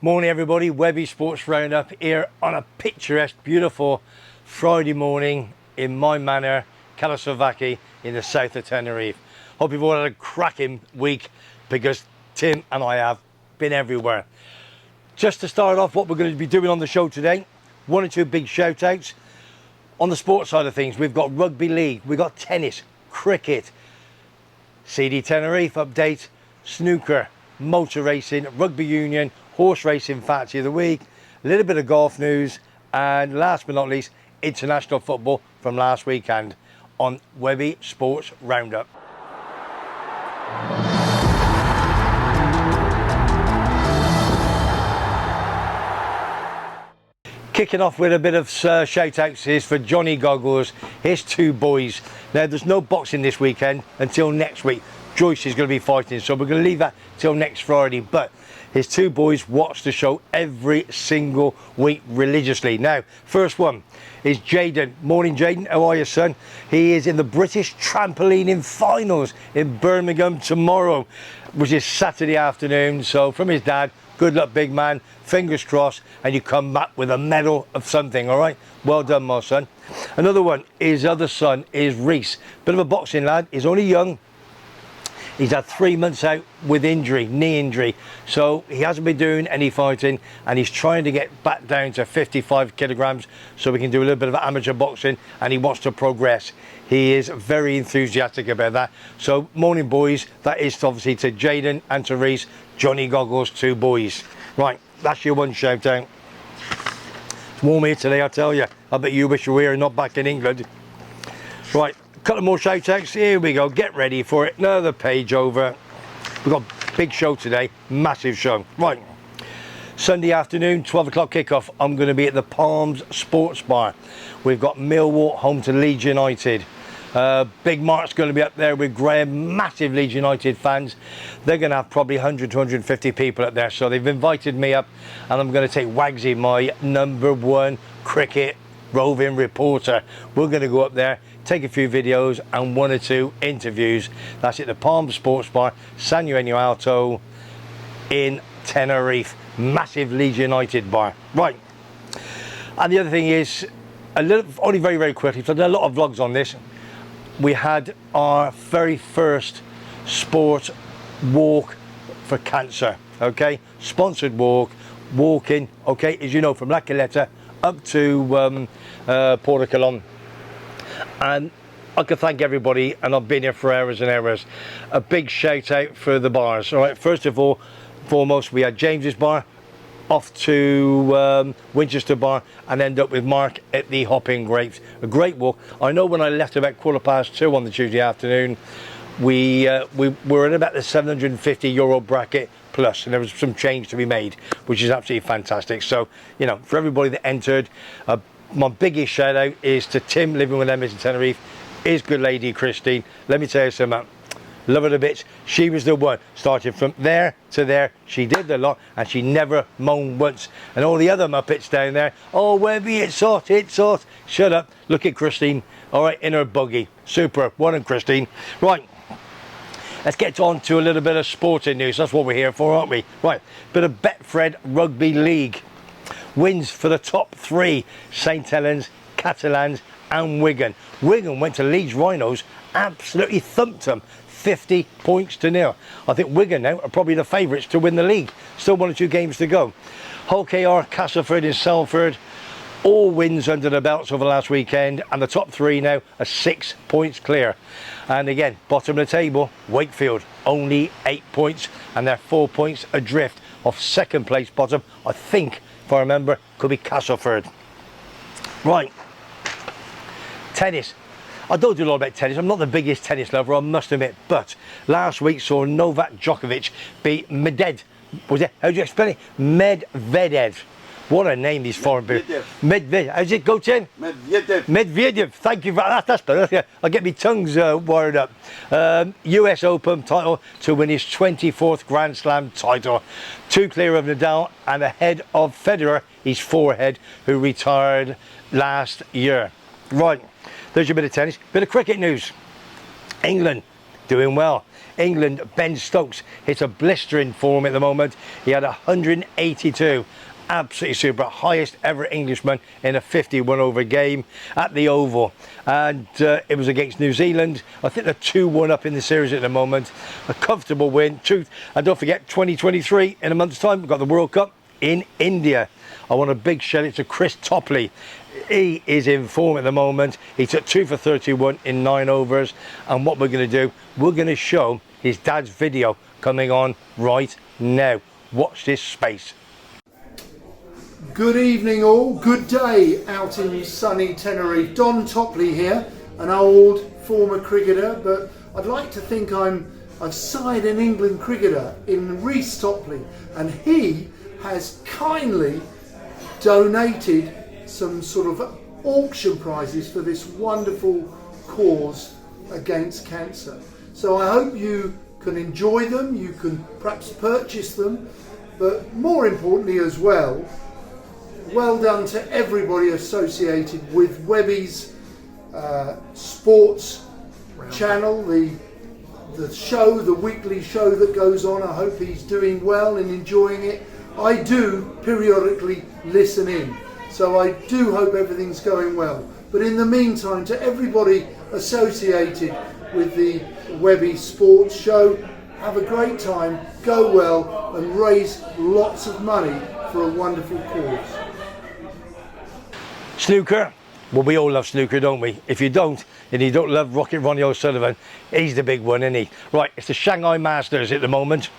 Morning everybody, Webbys Sports Roundup here on a picturesque, beautiful Friday morning in my manor, CAIXESBBXXX in the south of Tenerife. Hope you've all had a cracking week because Tim and I have been everywhere. Just to start off what we're going to be doing on the show today, one or two big shout outs. On the sports side of things, we've got rugby league, we've got tennis, cricket, CD Tenerife update, snooker, motor racing, rugby union, horse racing F.A.C.T of the week, a little bit of golf news, and last but not least, international football from last weekend on Webbys Sports Roundup. Kicking off with a bit of shout outs is for Johnny Goggles, his two boys. Now there's no boxing this weekend until next week. Joyce is going to be fighting, so we're going to leave that till next Friday, but his two boys watch the show every single week religiously. Now, first one is Jaden. Morning, Jaden. How are you, son? He is in the British Trampolining Finals in Birmingham tomorrow, which is Saturday afternoon. So from his dad, good luck, big man. Fingers crossed, and you come back with a medal of something, all right? Well done, my son. Another one, his other son is Reese. Bit of a boxing lad. He's only young. He's had 3 months out with injury, knee injury. So he hasn't been doing any fighting and he's trying to get back down to 55 kilograms so we can do a little bit of amateur boxing, and he wants to progress. He is very enthusiastic about that. So morning boys, that is obviously to Jaden and to Reese, Johnny Goggles, two boys. Right, that's your one shout out. It's warm here today, I tell you. I bet you wish you were here and not back in England. Right. Couple more shout outs, here we go, get ready for it, another page over. We've got a big show today, massive show. Right, Sunday afternoon, 12 o'clock kickoff, I'm going to be at the Palms Sports Bar. We've got Millwall home to Leeds United. Big Mark's going to be up there with Graham, massive Leeds United fans. They're going to have probably 100 to 150 people up there, so they've invited me up and I'm going to take Wagsy, my #1 cricket roving reporter. We're going to go up there, take a few videos and one or two interviews. That's at the Palm Sports Bar, San Eugenio Alto in Tenerife. Massive Leeds United bar. Right, and the other thing is, only very, very quickly, so I've done a lot of vlogs on this. We had our very first sport walk for cancer, okay? Sponsored walk, walking, okay, as you know, from La Caleta up to Porto Colón. And I can thank everybody, and I've been here for hours and hours. A big shout out for the bars. All right, first of all, foremost, we had James's bar, off to Winchester bar, and end up with Mark at the Hopping Grapes. A great walk. I know when I left about £2:15 on the Tuesday afternoon, we were in about the €750 bracket plus, and there was some change to be made, which is absolutely fantastic. So, you know, for everybody that entered, my biggest shout out is to Tim, living with them in Tenerife, his good lady Christine. Let me tell you something, love her to bits. She was the one, starting from there to there. She did the lot and she never moaned once. And all the other Muppets down there, oh Webby, it's hot, it's hot. Shut up, look at Christine, all right, in her buggy. Super, well done Christine. Right, let's get on to a little bit of sporting news. That's what we're here for, aren't we? Right, bit of Betfred Rugby League. Wins for the top three, St Helens, Catalans and Wigan. Wigan went to Leeds Rhinos, absolutely thumped them, 50 points to 0. I think Wigan now are probably the favourites to win the league. Still 1 or 2 games to go. Hull KR, Castleford and Salford, all wins under the belts over the last weekend, and the top three now are 6 points clear. And again, bottom of the table, Wakefield, only 8 points, and they're 4 points adrift off second place bottom. I think, if I remember, could be Castleford. Right, tennis. I don't do a lot about tennis. I'm not the biggest tennis lover, I must admit, but last week saw Novak Djokovic beat Medvedev. Was it? How do you explain it? Medvedev. What a name, these foreign people. Medvedev. How's it go, Tim? Medvedev. Medvedev. Thank you for that. That's better. I'll get my tongues wired up. US Open title to win his 24th Grand Slam title. 2 clear of Nadal and ahead of Federer, his forehead, who retired last year. Right, there's your bit of tennis. Bit of cricket news. England doing well. England, Ben Stokes hits a blistering form at the moment. He had 182. Absolutely super, highest ever Englishman in a 51 over game at the Oval, and it was against New Zealand. I think they're 2-1 up in the series at the moment. A comfortable win. And don't forget, 2023 in a month's time, we've got the World Cup in India. I want a big shout out to Chris Topley. He is in form at the moment. He took 2 for 31 in 9 overs, and what we're going to do, we're going to show his dad's video coming on right now. Watch this space. Good evening all, good day out in sunny Tenerife. Don Topley here, an old former cricketer, but I'd like to think I've signed an England cricketer in Reece Topley, and he has kindly donated some sort of auction prizes for this wonderful cause against cancer. So I hope you can enjoy them, you can perhaps purchase them, but more importantly as well, well done to everybody associated with Webbys sports channel, the show, the weekly show that goes on. I hope he's doing well and enjoying it. I do periodically listen in, so I do hope everything's going well. But in the meantime, to everybody associated with the Webbys sports show, have a great time, go well and raise lots of money for a wonderful cause. Snooker, well, we all love snooker, don't we? If you don't, and you don't love Rocket Ronnie O'Sullivan, he's the big one, isn't he? Right, it's the Shanghai Masters at the moment.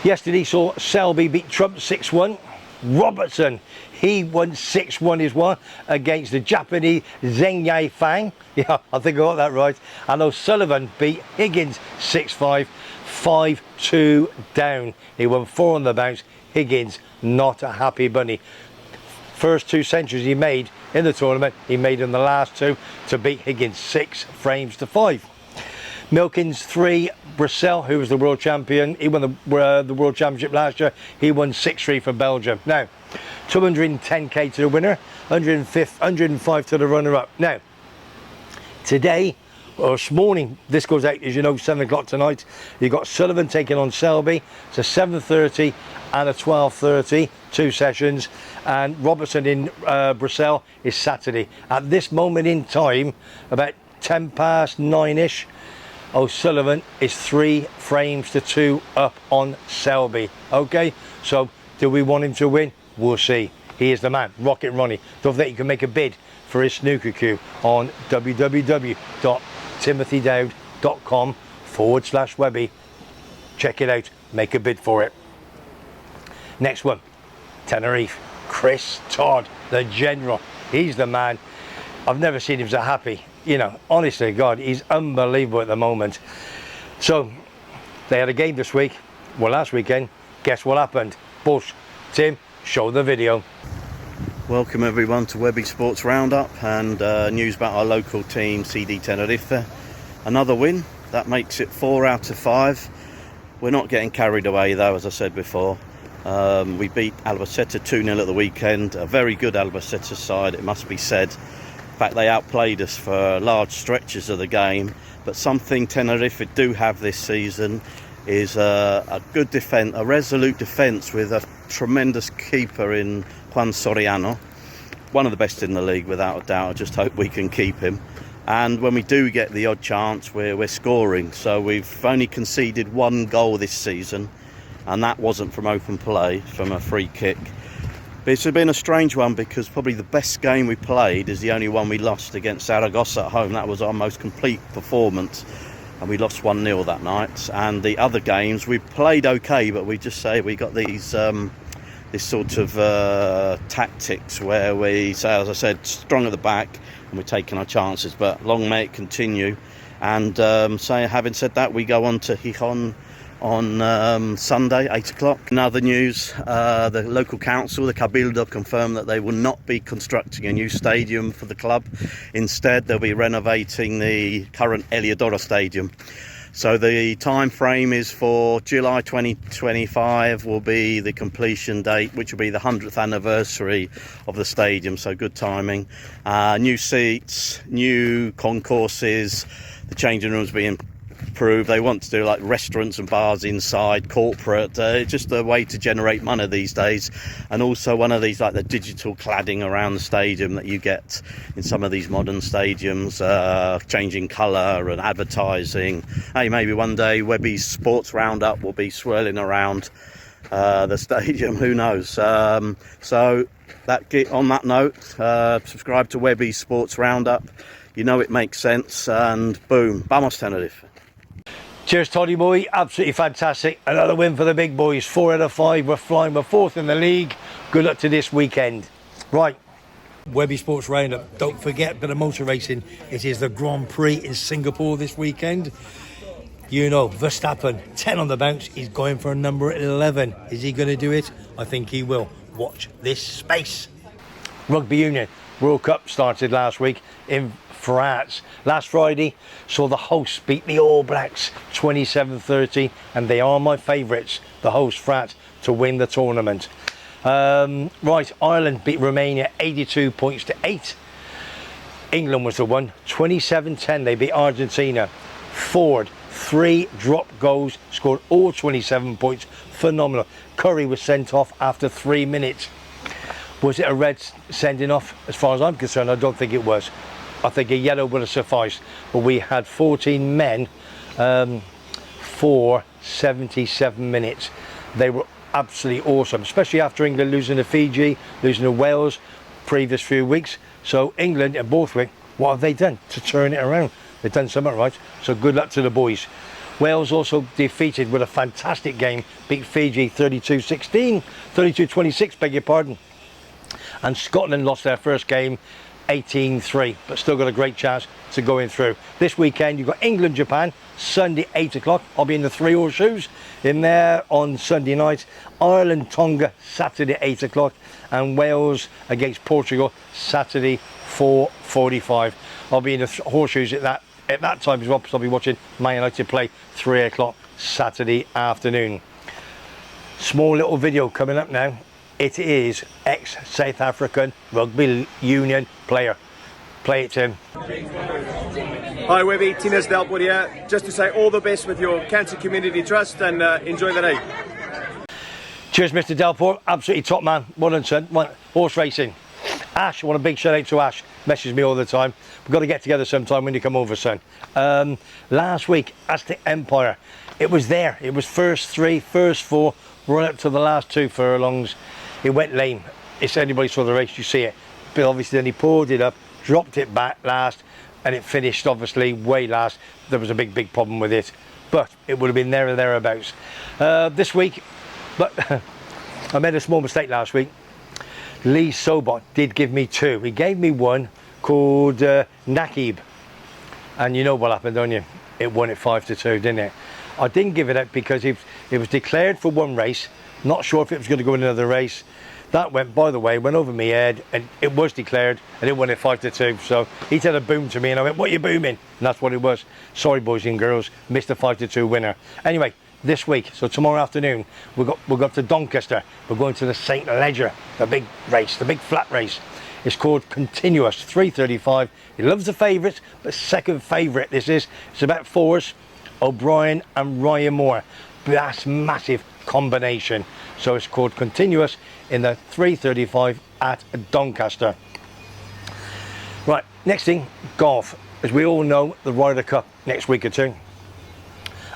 Yesterday saw Selby beat Trump 6-1. Robertson, he won 6-1 as well against the Japanese Zheng Yifang. Yeah, I think I got that right. And O'Sullivan beat Higgins 6-5, 5-2 down. He won 4 on the bounce. Higgins, not a happy bunny. First 2 centuries he made in the tournament, he made in the last 2 to beat Higgins 6 frames to 5. Milkins 3, Brissell, who was the world champion, he won the world championship last year. He won 6-3 for Belgium. Now, 210k to the winner, 105 to the runner-up. Now, today, or this morning, this goes out, as you know, 7 o'clock tonight. You've got Sullivan taking on Selby. It's a 7:30 and a 12:30, 2 sessions. And Robertson in Brissell is Saturday. At this moment in time, about 10 past 9-ish, O'Sullivan is 3 frames to 2 up on Selby. Okay, so do we want him to win? We'll see. He is the man, Rocket Ronnie. Don't forget you can make a bid for his snooker cue on www.timothydowd.com/Webby. Check it out, make a bid for it. Next one, Tenerife. Chris Todd, the general. He's the man. I've never seen him so happy. You know, honestly, God, he's unbelievable at the moment. So, they had a game this week. Well, last weekend, guess what happened? Bush. Tim, show the video. Welcome everyone to Webbys Sports Roundup and news about our local team, CD Tenerife. Another win, that makes it 4 out of 5. We're not getting carried away though, as I said before. We beat Albacete 2-0 at the weekend, a very good Albacete side, it must be said. In fact, they outplayed us for large stretches of the game, but something Tenerife do have this season is a good defence, a resolute defence with a tremendous keeper in Juan Soriano. One of the best in the league without a doubt. I just hope we can keep him. And when we do get the odd chance, we're scoring. So we've only conceded 1 goal this season, and that wasn't from open play, from a free kick. But it's been a strange one because probably the best game we played is the only one we lost against Zaragoza at home. That was our most complete performance, and we lost 1-0 that night. And the other games we played okay, but we just say we got these this sort of tactics where we say, as I said, strong at the back and we're taking our chances. But long may it continue. And having said that, we go on to Gijón on Sunday, 8 o'clock. In other news, the local council, the Cabildo, confirmed that they will not be constructing a new stadium for the club. Instead, they'll be renovating the current Heliodoro Stadium. So the time frame is for July 2025 will be the completion date, which will be the 100th anniversary of the stadium. So good timing. New seats, new concourses, the changing rooms being prove they want to do like restaurants and bars inside, corporate. It's just a way to generate money these days, and also one of these like the digital cladding around the stadium that you get in some of these modern stadiums, changing colour and advertising. Hey, maybe one day Webbys Sports Roundup will be swirling around the stadium, who knows. So on that note, subscribe to Webbys Sports Roundup. You know it makes sense, and boom, vamos Tenerife. Cheers, Toddy boy, absolutely fantastic. Another win for the big boys, 4 out of 5, we're flying, we're 4th in the league. Good luck to this weekend. Right, Webbys Sports Roundup, don't forget, bit of motor racing. It is the Grand Prix in Singapore this weekend. You know, Verstappen, 10 on the bounce, he's going for number 11. Is he going to do it? I think he will. Watch this space. Rugby Union World Cup started last week in France. Last Friday saw the hosts beat the All Blacks 27-30, and they are my favourites, the hosts France, to win the tournament. Right, Ireland beat Romania 82 points to 8. England was the one, 27-10, they beat Argentina. Ford, 3 drop goals, scored all 27 points, phenomenal. Curry was sent off after 3 minutes. Was it a red sending off? As far as I'm concerned, I don't think it was. I think a yellow would have sufficed, but we had 14 men for 77 minutes. They were absolutely awesome, especially after England losing to Fiji, losing to Wales previous few weeks. So England and Borthwick, what have they done to turn it around? They've done something right, so good luck to the boys. Wales also defeated with a fantastic game, beat Fiji 32-16, 32-26, beg your pardon. And Scotland lost their first game 18-3, but still got a great chance to going through. This weekend you've got England, Japan, Sunday 8 o'clock. I'll be in the 3 horseshoes in there on Sunday night. Ireland, Tonga, Saturday 8 o'clock, and Wales against Portugal, Saturday 4:45. I'll be in the horseshoes at that time as well, because I'll be watching Man United play 3 o'clock Saturday afternoon. Small little video coming up now. It is ex-South African Rugby Union player. Play it, Tim. Hi Webby, Tina's Delport here. Just to say all the best with your Cancer Community Trust, and enjoy the day. Cheers, Mr. Delport. Absolutely top man. Well done, son. Horse racing. Ash, I want a big shout out to Ash. Messages me all the time. We've got to get together sometime when you come over, son. Last week, Aztec Empire. It was there. It was first 3, first 4, right up to the last 2 furlongs. It went lame. If anybody saw the race, you see it. But obviously then he pulled it up, dropped it back last, and it finished obviously way last. There was a big problem with it, but it would have been there or thereabouts. This week, but I made a small mistake last week. Lee Sobot did give me 2. He gave me one called Nakib, and you know what happened, don't you? It won it 5-2, didn't it? I didn't give it up because it was declared for one race. Not sure if it was going to go in another race. That went, by the way, went over my head, and it was declared, and it won it 5-2. So he said a boom to me, and I went, "What are you booming?" And that's what it was. Sorry, boys and girls, missed the 5-2 winner. Anyway, this week, so tomorrow afternoon, we'll go to Doncaster. We're going to the St. Leger, the big race, the big flat race. It's called Continuous, 3:35. He loves the favourites, but second favourite this is. It's about 4s, O'Brien and Ryan Moore. That's massive combination. So it's called Continuous in the 3:35 at Doncaster. Right, next thing, golf. As we all know, the Ryder Cup next week or 2.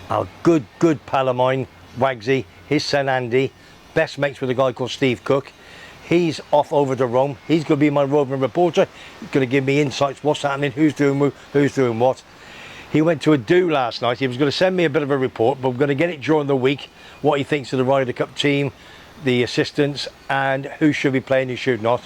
A good pal of mine, Wagsy, his son Andy, best mates with a guy called Steve Cook. He's off over to Rome. He's going to be my roving reporter. He's going to give me insights, what's happening, who's doing what. He went to a do last night. He was going to send me a bit of a report, but we're going to get it during the week, what he thinks of the Ryder Cup team, the assistants, and who should be playing, who should not.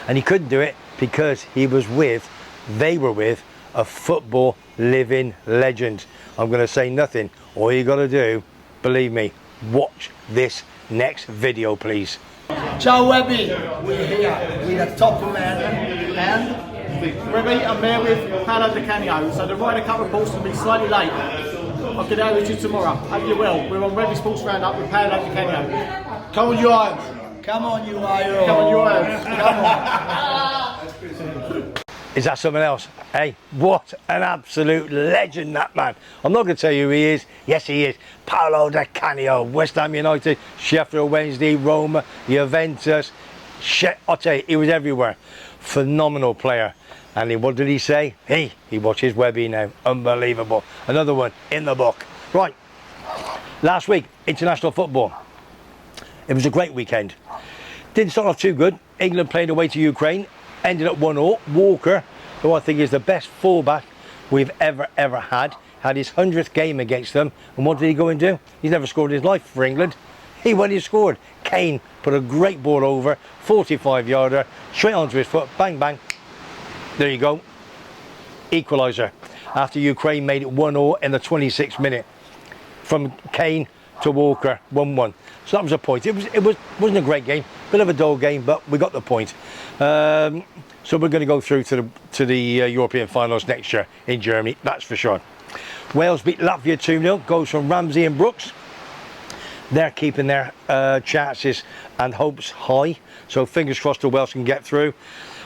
And he couldn't do it because they were with a football living legend. I'm going to say nothing. All you got to do, believe me, watch this next video, please. Ciao Webby, we're here with a top man and Webby, I'm here with Paolo Di Canio, so the Ryder Cup report's going to be slightly late. I'll get over to you tomorrow. Hope you will. We're on Webby Sports Roundup with Paolo Di Canio. come on you Irons, come on you Irons, Come on, you Irons. Come on. Is that something else? Hey, what an absolute legend, that man. I'm not going to tell you who he is. Yes, he is. Paolo Di Canio, West Ham United, Sheffield Wednesday, Roma, Juventus. I'll tell you, he was everywhere. Phenomenal player. And what did he say? Hey, he watches Webby now. Unbelievable. Another one in the book. Right. Last week, international football. It was a great weekend. Didn't start off too good. England played away to Ukraine. Ended up 1-0. Walker, who I think is the best fullback we've ever had his 100th game against them. And what did he go and do? He's never scored in his life for England. He went and scored. Kane put a great ball over, 45-yarder, straight onto his foot, bang, bang. There you go. Equaliser. After Ukraine made it 1-0 in the 26th minute. From Kane to Walker, 1-1. So that was a point. It wasn't a great game, bit of a dull game, but we got the point. So we're going to go through to the European finals next year in Germany, that's for sure. Wales beat Latvia 2-0, goals from Ramsey and Brooks. They're keeping their chances and hopes high, so fingers crossed the Wales can get through.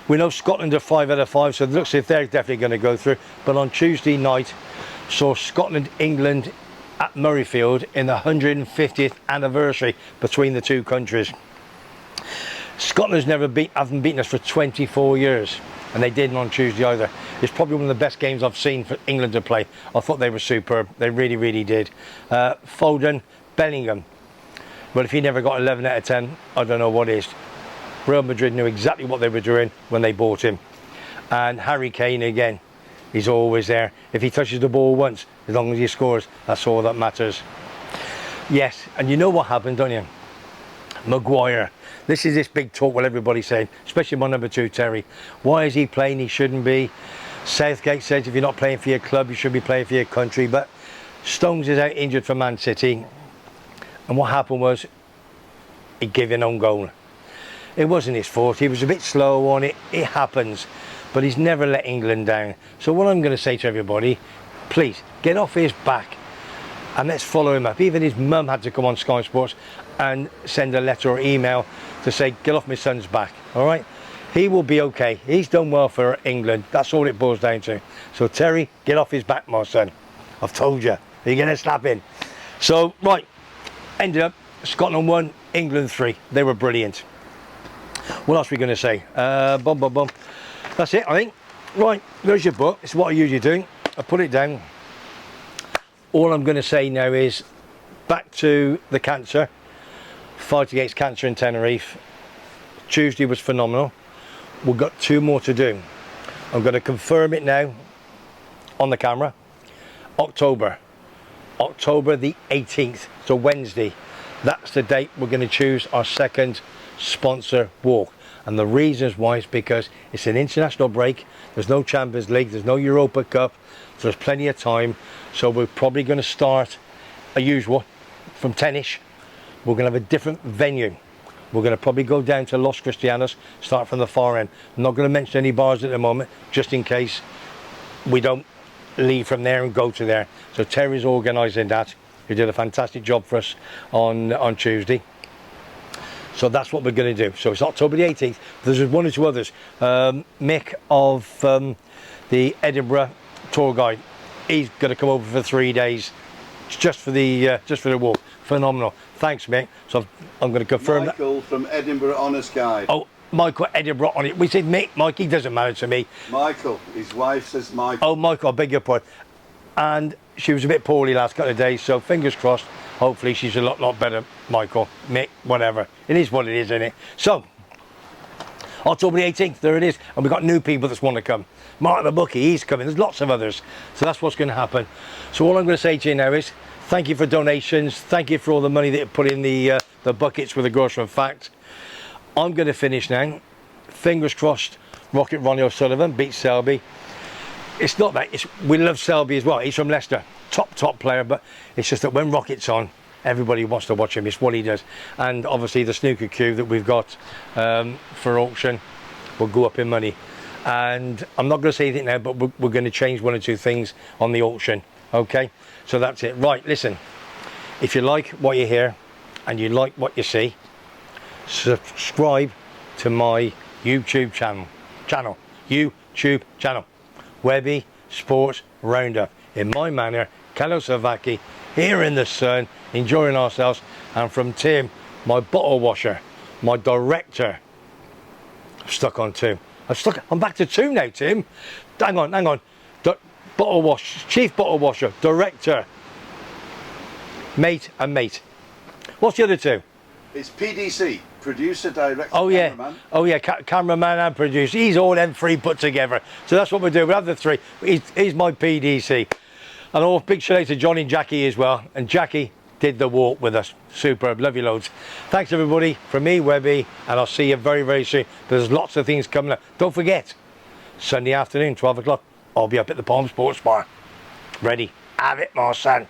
We know Scotland are 5 out of 5, so it looks as if they're definitely going to go through. But on Tuesday night, saw Scotland-England at Murrayfield in the 150th anniversary between the two countries. Scotland's haven't beaten us for 24 years, and they didn't on Tuesday either. It's probably one of the best games I've seen for England to play. I thought they were superb. They really, really did. Foden, Bellingham. But if he never got 11 out of 10, I don't know what is. Real Madrid knew exactly what they were doing when they bought him. And Harry Kane again. He's always there. If he touches the ball once, as long as he scores, that's all that matters. Yes, and you know what happened, don't you? Maguire. This is this big talk what everybody's saying, especially my number 2, Terry. Why is he playing? He shouldn't be. Southgate says if you're not playing for your club, you should be playing for your country. But Stones is out injured for Man City. And what happened was, he gave an own goal. It wasn't his fault. He was a bit slow on it. It happens. But he's never let England down. So what I'm going to say to everybody, please, get off his back and let's follow him up. Even his mum had to come on Sky Sports and send a letter or email to say, get off my son's back, all right? He will be okay. He's done well for England. That's all it boils down to. So Terry, get off his back, my son. I've told you. You're going to slap in. So, right, ended up Scotland 1, England 3. They were brilliant. What else are we going to say? That's it, I think. Right, there's your book. It's what I usually do. I put it down. All I'm going to say now is back to the cancer. Fight against cancer in Tenerife. Tuesday was phenomenal. We've got 2 more to do. I'm going to confirm it now on the camera. October the 18th, so Wednesday. That's the date we're going to choose our second sponsor walk. And the reasons why is because it's an international break. There's no Champions League, there's no Europa Cup, so there's plenty of time. So we're probably going to start as usual from 10ish. We're going to have a different venue. We're going to probably go down to Los Cristianos, start from the far end. I'm not going to mention any bars at the moment, just in case we don't leave from there and go to there. So Terry's organising that. He did a fantastic job for us on Tuesday. So that's what we're going to do. So it's October the 18th. There's 1 or 2 others. Mick of the Edinburgh tour guide. He's going to come over for 3 days, just for the walk. Phenomenal. Thanks, Mick. So I'm going to confirm Michael that. From Edinburgh Honest Guide. Oh, Michael Edinburgh on it. We said Mick. Mikey doesn't matter to me. Michael. His wife says Michael. Oh, Michael. I beg your pardon. And she was a bit poorly last couple of days, so fingers crossed. Hopefully she's a lot better, Michael, Mick, whatever. It is what it is, isn't it? So, October the 18th, there it is. And we've got new people that want to come. Mark the bookie, he's coming. There's lots of others. So that's what's going to happen. So all I'm going to say to you now is, thank you for donations. Thank you for all the money that you put in the buckets with the girls from F.A.C.T. I'm going to finish now. Fingers crossed, Rocket Ronnie O'Sullivan beats Selby. It's not that, we love Selby as well. He's from Leicester. Top player, but it's just that when Rocket's on, everybody wants to watch him. It's what he does. And obviously the snooker cue that we've got for auction will go up in money. And I'm not going to say anything now, but we're going to change 1 or 2 things on the auction. Okay, so that's it. Right, listen, if you like what you hear and you like what you see, subscribe to my YouTube channel. You YouTube channel, Webby Sports Roundup. In my manner, CAIXESBBXXX, here in the sun, enjoying ourselves. And from Tim, my bottle washer, my director. Stuck on 2. I'm back to 2 now, Tim. Hang on. Bottle wash, chief bottle washer, director, mate and mate. What's the other 2? It's PDC, producer, director, Oh yeah, cameraman. oh yeah, cameraman and producer. He's all them 3 put together. So that's what we're doing. We have the 3. He's my PDC. And all big shout out to Johnny and Jackie as well. And Jackie did the walk with us. Superb. Love you loads. Thanks everybody. From me, Webby, and I'll see you very, very soon. There's lots of things coming up. Don't forget, Sunday afternoon, 12 o'clock, I'll be up at the Palm Sports Bar. Ready? Have it, my son.